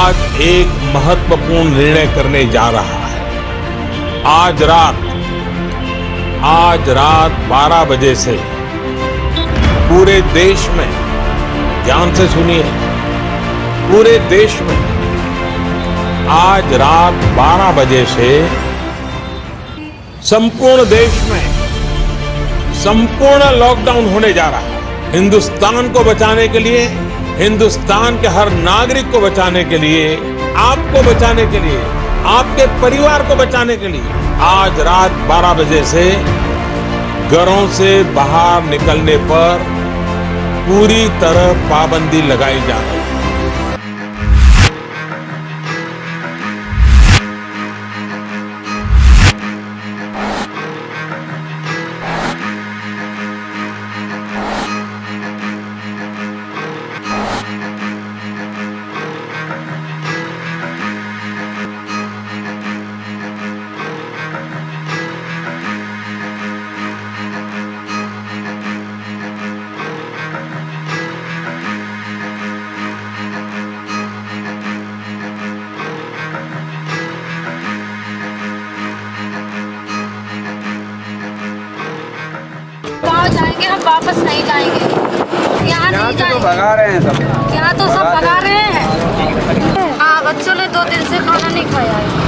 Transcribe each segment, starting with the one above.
आज एक महत्वपूर्ण निर्णय करने जा रहा है। आज रात 12 बजे से पूरे देश में, ध्यान से सुनिए, पूरे देश में आज रात 12 बजे से संपूर्ण देश में संपूर्ण लॉकडाउन होने जा रहा है। हिंदुस्तान को बचाने के लिए, हिंदुस्तान के हर नागरिक को बचाने के लिए, आपको बचाने के लिए, आपके परिवार को बचाने के लिए आज रात 12 बजे से घरों से बाहर निकलने पर पूरी तरह पाबंदी लगाई जा रही है। गाँव जाएंगे, हम वापस नहीं जाएंगे। यहाँ नहीं तो भगा रहे हैं सब। यहाँ तो सब भगा रहे हैं। हाँ, बच्चों ने 2 दिन से खाना नहीं खाया है।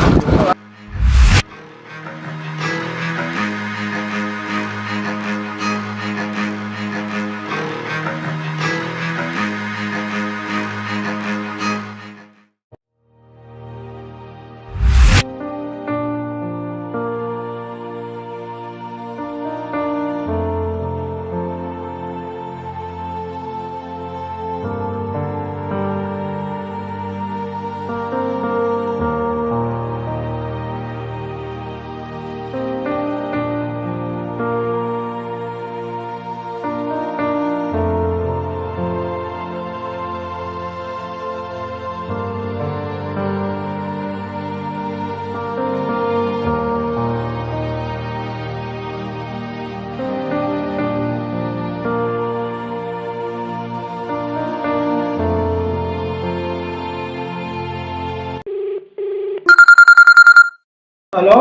Hello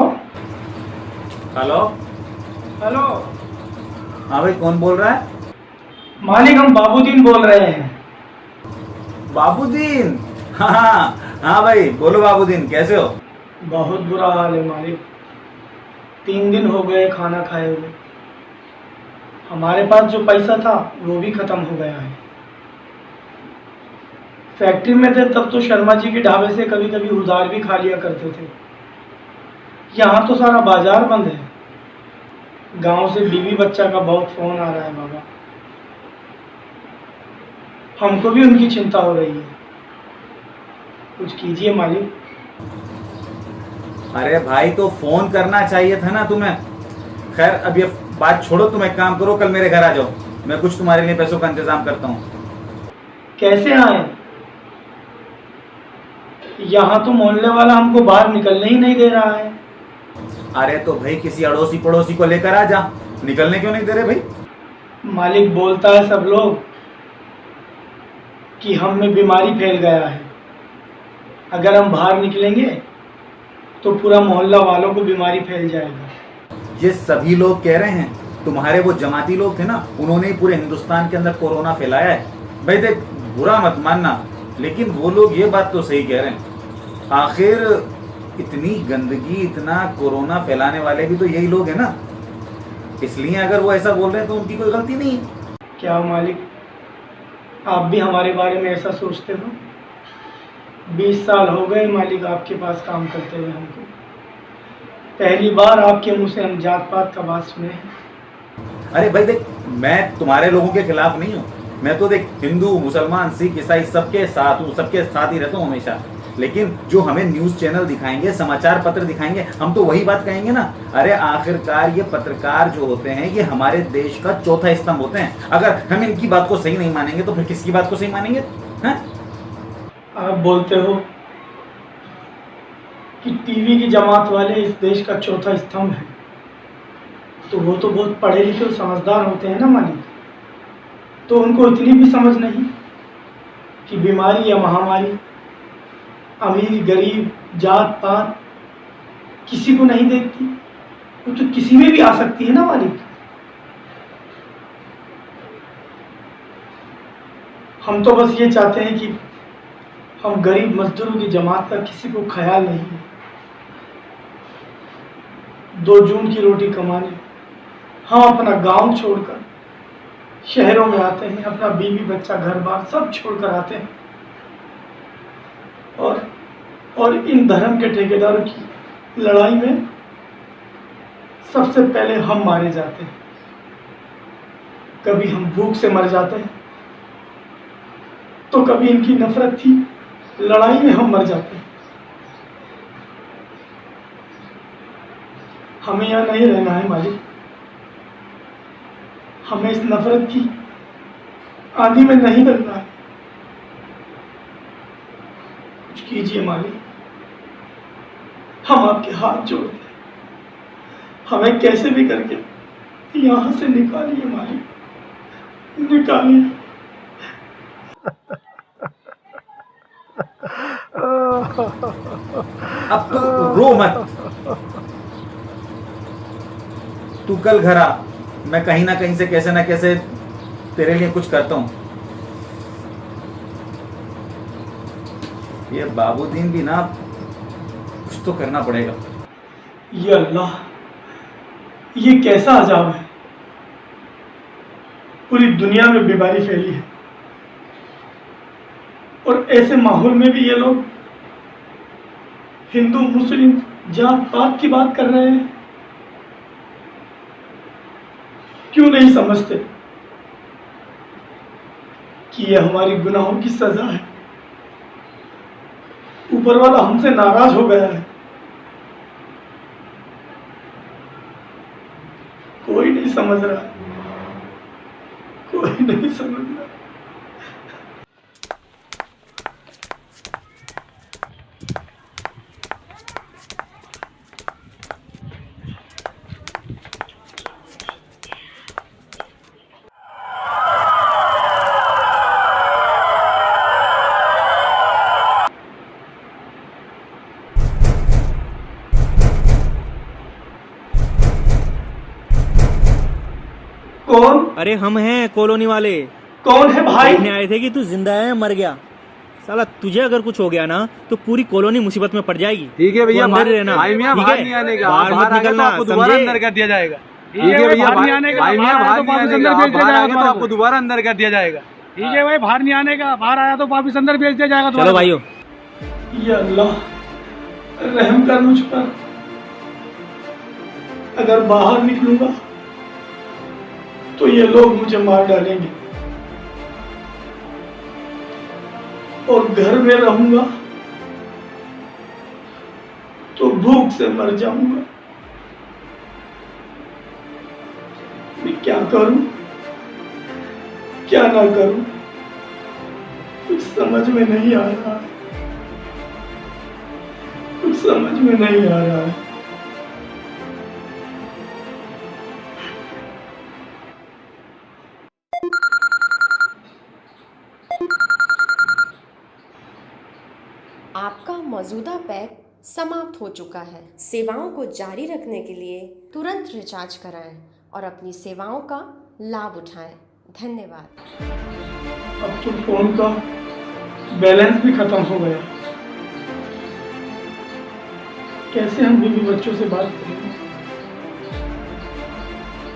hello. हेलो, हाँ भाई, कौन बोल रहा है? मालिक हम बाबूदीन बोल रहे हैं। बाबूदीन? हाँ हाँ हाँ भाई, बोलो बाबूदीन, कैसे हो? बहुत बुरा हाल है मालिक, 3 दिन हो गए खाना खाए हुए। हमारे पास जो पैसा था वो भी खत्म हो गया है। फैक्ट्री में थे तब तो शर्मा जी के ढाबे से कभी कभी उधार भी खा लिया करते थे। यहाँ तो सारा बाजार बंद है। गांव से बीवी बच्चा का बहुत फोन आ रहा है बाबा। हमको भी उनकी चिंता हो रही है, कुछ कीजिए मालिक। अरे भाई, तो फोन करना चाहिए था ना तुम्हें। खैर, अब ये बात छोड़ो, तुम एक काम करो, कल मेरे घर आ जाओ, मैं कुछ तुम्हारे लिए पैसों का इंतजाम करता हूँ। कैसे आए? यहाँ तो मोहल्ले वाला हमको बाहर निकलने ही नहीं दे रहा है। अरे तो भाई, किसी अड़ोसी पड़ोसी को लेकर आ जा। निकलने क्यों नहीं दे रहे भाई? मालिक बोलता है सब लोग कि हम में बीमारी फैल गया है, अगर हम बाहर निकलेंगे तो पूरा मोहल्ला वालों को बीमारी फैल जाएगा। ये सभी लोग कह रहे हैं। तुम्हारे वो जमाती लोग थे ना, उन्होंने ही पूरे हिंदुस्तान के अंदर कोरोना फैलाया है। भाई देख, बुरा मत मानना, लेकिन वो लोग ये बात तो सही कह रहे हैं। आखिर इतनी गंदगी, इतना कोरोना फैलाने वाले भी तो यही लोग हैं ना। इसलिए अगर वो ऐसा बोल रहे हैं तो उनकी कोई गलती नहीं है। क्या मालिक, आप भी हमारे बारे में ऐसा सोचते हो? 20 साल हो गए मालिक आपके पास काम करते हुए हमको। पहली बार आपके मुंह से हम जात पात का बात सुने हैं। अरे भाई देख, मैं तुम्हारे लोगों के खिलाफ नहीं हूँ। मैं तो देख, हिंदू मुसलमान सिख ईसाई सबके साथ हूँ, सबके साथ ही रहता हूँ हमेशा। लेकिन जो हमें न्यूज़ चैनल दिखाएंगे, समाचार पत्र दिखाएंगे, हम तो वही बात कहेंगे ना। अरे आखिरकार ये पत्रकार जो होते हैं, ये हमारे देश का चौथा स्तंभ होते हैं। अगर हम इनकी बात को सही नहीं मानेंगे तो फिर किसकी बात को सही मानेंगे? हैं? आप बोलते हो कि टीवी की जमात वाले इस देश का चौथा स्तंभ है, तो वो तो बहुत पढ़े लिखे और समझदार होते हैं ना मालिक। तो उनको इतनी भी समझ नहीं कि बीमारी या महामारी अमीर गरीब जात पात किसी को नहीं देखती। वो तो किसी में भी आ सकती है ना मालिक। हम तो बस ये चाहते हैं कि हम गरीब मजदूरों की जमात का किसी को ख्याल नहीं है। 2 जून की रोटी कमाने हम अपना गांव छोड़कर शहरों में आते हैं, अपना बीवी बच्चा घर बार सब छोड़कर आते हैं और इन धर्म के ठेकेदारों की लड़ाई में सबसे पहले हम मारे जाते हैं। कभी हम भूख से मर जाते हैं तो कभी इनकी नफरत की लड़ाई में हम मर जाते हैं। हमें यहाँ नहीं रहना है मालिक। हमें इस नफरत की आंधी में नहीं डरना है। कुछ कीजिए मालिक, हम आपके हाथ जोड़ते हैं। हमें कैसे भी करके यहाँ से निकालिए मालिक, निकालिए। अब तू रो मत। तू कल घर आ, मैं कहीं ना कहीं से कैसे ना कैसे तेरे लिए कुछ करता हूं। ये बाबूदीन भी ना कुछ तो करना पड़ेगा। ये अल्लाह, ये कैसा अजाब है। पूरी दुनिया में बीमारी फैली है और ऐसे माहौल में भी ये लोग हिंदू मुस्लिम जात पात की बात कर रहे हैं। क्यों नहीं समझते कि ये हमारी गुनाहों की सजा है। ऊपर वाला हमसे नाराज हो गया है। कोई नहीं समझ रहा, कोई नहीं समझ रहा। कौन? अरे हम हैं कॉलोनी वाले। कौन है भाई? देखने आए थे कि तू जिंदा है मर गया। साला तुझे अगर कुछ हो गया ना तो पूरी कॉलोनी मुसीबत में पड़ जाएगी। ठीक है भैया, तू अंदर ही रहना। भाई मियां ठीक बाहर है? नहीं आने का। बाहर मत निकलना, आपको दोबारा समझे? अंदर कर दिया जाएगा। ठीक है भैया, भाई मियां बाहर नहीं आने का। बाहर आएगा तो आपको दोबारा अंदर कर दिया जाएगा। ठीक है भाई, बाहर नहीं आने का। बाहर आया तो वापिस अंदर भेज दिया जाएगा। चलो भाइयों। ये अल्लाह, रहम कर मुझ पर। अगर बाहर निकलूंगा तो ये लोग मुझे मार डालेंगे और घर में रहूंगा तो भूख से मर जाऊंगा। मैं क्या करूं, क्या ना करूं, कुछ समझ में नहीं आ रहा, कुछ समझ में नहीं आ रहा है। आपका मौजूदा पैक समाप्त हो चुका है। सेवाओं को जारी रखने के लिए तुरंत रिचार्ज कराएं और अपनी सेवाओं का लाभ उठाएं। धन्यवाद। अब तो फोन का बैलेंस भी खत्म हो गया। कैसे हम बीवी बच्चों से बात करेंगे?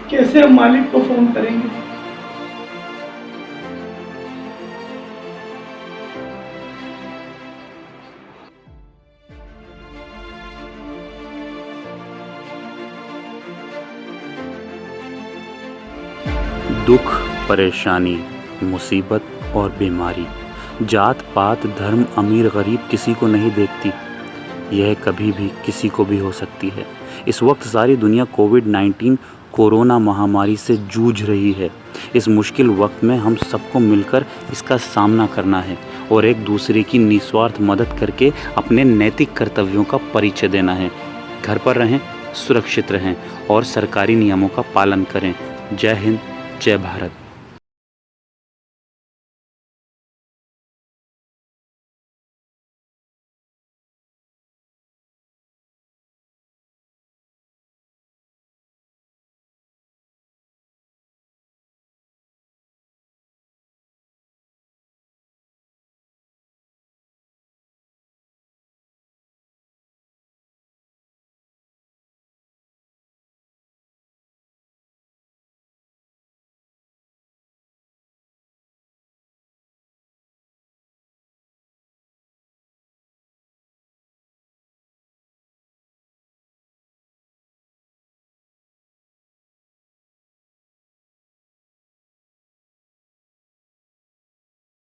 कैसे हम मालिक को फोन करेंगे? दुख, परेशानी, मुसीबत और बीमारी जात पात धर्म अमीर गरीब किसी को नहीं देखती। यह कभी भी किसी को भी हो सकती है। इस वक्त सारी दुनिया कोविड-19 कोरोना महामारी से जूझ रही है। इस मुश्किल वक्त में हम सबको मिलकर इसका सामना करना है और एक दूसरे की निस्वार्थ मदद करके अपने नैतिक कर्तव्यों का परिचय देना है। घर पर रहें, सुरक्षित रहें और सरकारी नियमों का पालन करें। जय हिंद, जय भारत।